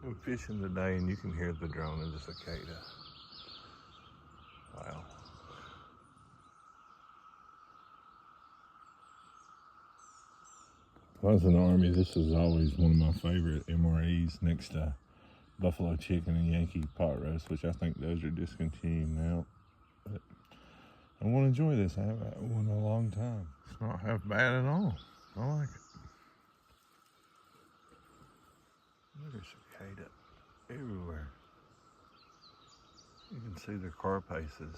I'm fishing today and you can hear the drone of the cicada. Wow. When I was in the Army, this was always one of my favorite MREs next to buffalo chicken and Yankee pot roast, which I think those are discontinued now. But I want to enjoy this. I haven't had one in a long time. It's not half bad at all. I like it. Look at cicada everywhere. You can see their carapaces.